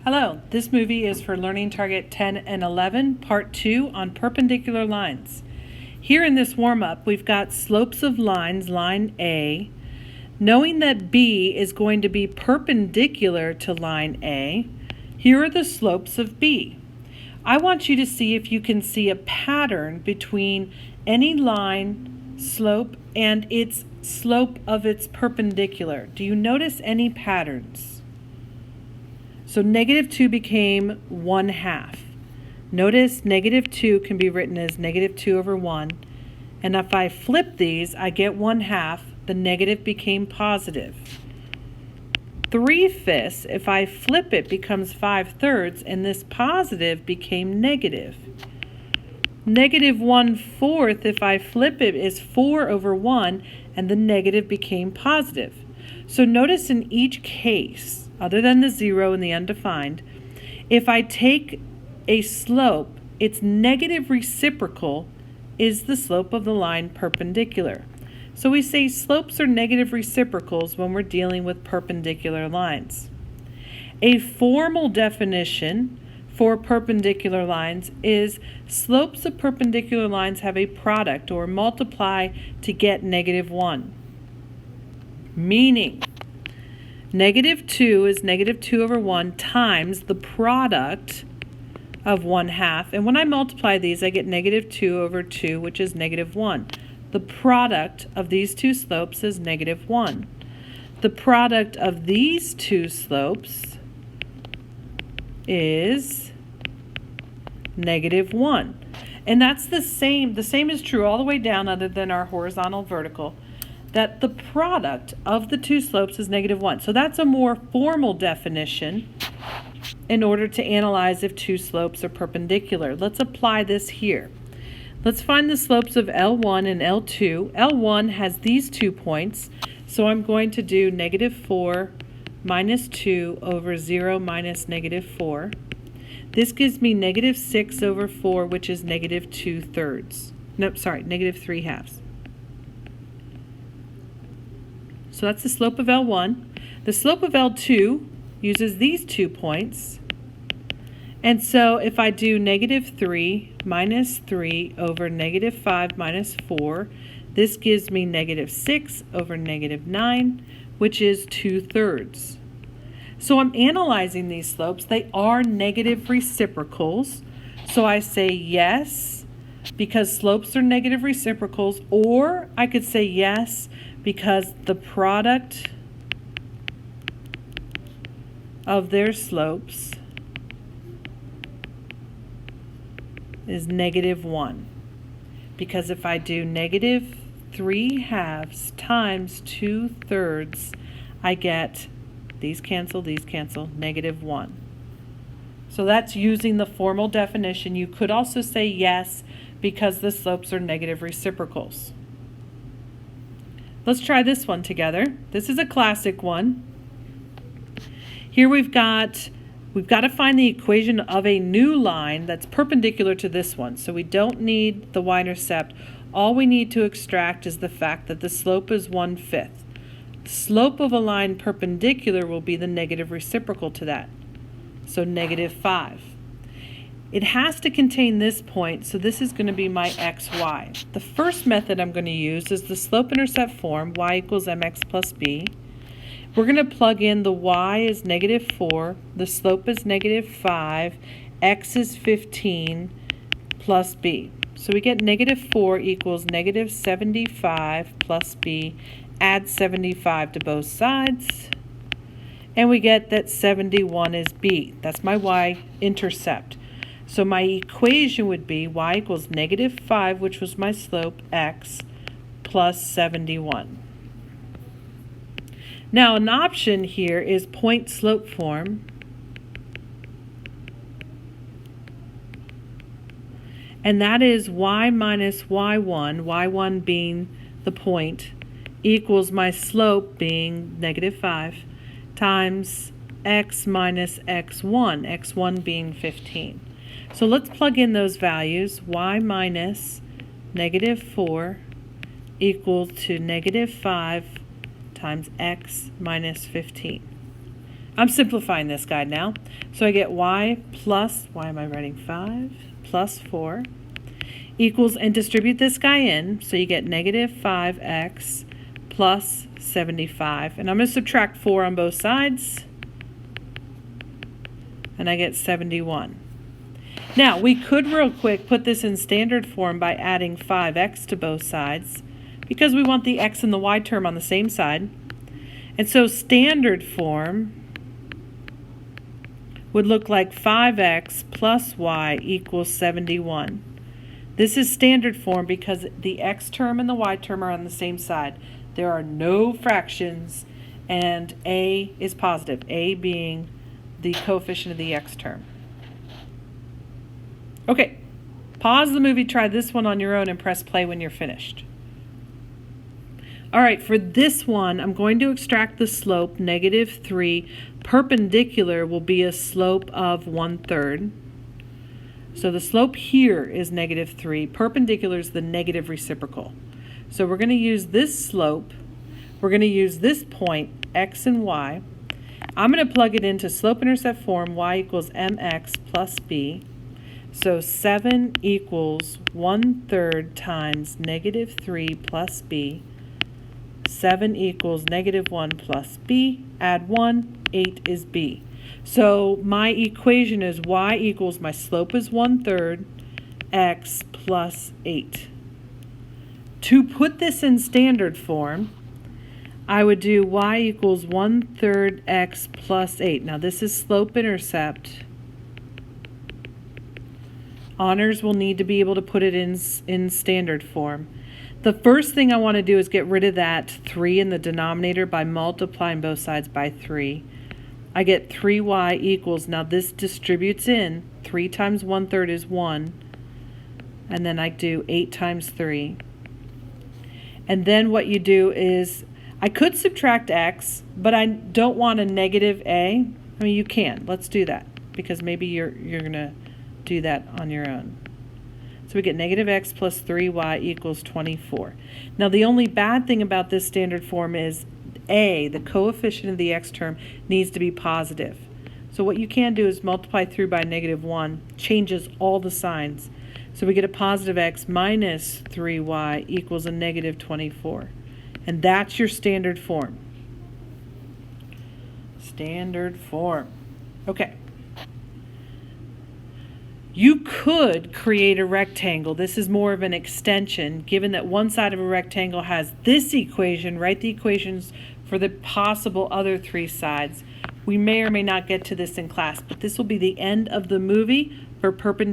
Hello, this movie is for Learning Target 10 and 11, Part 2 on perpendicular lines. Here in this warm-up, we've got slopes of lines, line A. Knowing that B is going to be perpendicular to line A, here are the slopes of B. I want you to see if you can see a pattern between any line slope and its slope of its perpendicular. Do you notice any patterns? So negative 2 became 1/2. Notice negative 2 can be written as negative 2 over 1. And if I flip these, I get 1/2. The negative became positive. 3/5, if I flip it, becomes 5/3, and this positive became negative. Negative 1/4, if I flip it, is 4 over 1, and the negative became positive. So notice in each case, other than the 0 and the undefined, if I take a slope, its negative reciprocal is the slope of the line perpendicular. So we say slopes are negative reciprocals when we're dealing with perpendicular lines. A formal definition for perpendicular lines is slopes of perpendicular lines have a product or multiply to get -1. Meaning, negative 2 is negative 2 over 1 times the product of 1/2. And when I multiply these, I get negative 2 over 2, which is -1. The product of these two slopes is -1. The product of these two slopes is -1. And that's the same is true all the way down other than our horizontal vertical, that the product of the two slopes is -1. So that's a more formal definition in order to analyze if two slopes are perpendicular. Let's apply this here. Let's find the slopes of L1 and L2. L1 has these 2 points, so I'm going to do -4 minus 2 over 0 minus -4. This gives me -6 over 4, which is -2/3. Nope, sorry, -3/2. So that's the slope of L1. The slope of L2 uses these 2 points. And so if I do -3 minus 3 over -5 minus 4, this gives me -6 over -9, which is 2/3. So I'm analyzing these slopes. They are negative reciprocals. So I say yes, because slopes are negative reciprocals, or I could say yes, because the product of their slopes is -1. Because if I do -3/2 times 2/3, I get, these cancel, -1. So that's using the formal definition. You could also say yes, because the slopes are negative reciprocals. Let's try this one together. This is a classic one. Here we've got to find the equation of a new line that's perpendicular to this one. So we don't need the y-intercept. All we need to extract is the fact that the slope is 1/5. The slope of a line perpendicular will be the negative reciprocal to that. So -5. It has to contain this point, so this is going to be my xy. The first method I'm going to use is the slope-intercept form, y equals mx plus b. We're going to plug in the y is -4, the slope is -5, x is 15 plus b. So we get -4 equals -75 plus b. Add 75 to both sides, and we get that 71 is b. That's my y-intercept. So my equation would be y equals -5, which was my slope, x, plus 71. Now an option here is point slope form. And that is y minus y1 being the point, equals my slope being -5, times x minus x1 being 15. So let's plug in those values. Y minus -4 equal to -5 times x minus 15. I'm simplifying this guy now. So I get y plus, why am I writing 5? Plus 4 equals, and distribute this guy in, so you get negative 5x plus 75. And I'm going to subtract 4 on both sides, and I get 71. Now, we could real quick put this in standard form by adding 5x to both sides, because we want the x and the y term on the same side. And so standard form would look like 5x plus y equals 71. This is standard form because the x term and the y term are on the same side. There are no fractions, and a is positive, a being the coefficient of the x term. Okay, pause the movie, try this one on your own, and press play when you're finished. All right, for this one, I'm going to extract the slope, negative 3. Perpendicular will be a slope of 1/3. So the slope here is negative 3. Perpendicular is the negative reciprocal. So we're going to use this slope. We're going to use this point, x and y. I'm going to plug it into slope-intercept form, y equals mx plus b. So 7 equals 1/3 times negative 3 plus b. 7 equals negative 1 plus b. Add 1, 8 is b. So my equation is y equals, my slope is 1/3, x plus 8. To put this in standard form, I would do y equals 1/3 x plus 8. Now this is slope-intercept. Honors will need to be able to put it in standard form. The first thing I want to do is get rid of that 3 in the denominator by multiplying both sides by 3. I get 3y equals, now this distributes in, 3 times 1/3 is 1, and then I do 8 times 3. And then what you do is, I could subtract x, but I don't want a negative a. I mean, you can. Let's do that, because maybe you're going to do that on your own. So we get negative x plus 3y equals 24. Now the only bad thing about this standard form is a, the coefficient of the x term, needs to be positive. So what you can do is multiply through by negative 1, changes all the signs. So we get a positive x minus 3y equals a negative 24. And that's your standard form. Standard form. Okay. You could create a rectangle. This is more of an extension. Given that one side of a rectangle has this equation, write the equations for the possible other 3 sides. We may or may not get to this in class, but this will be the end of the movie for perpendicular.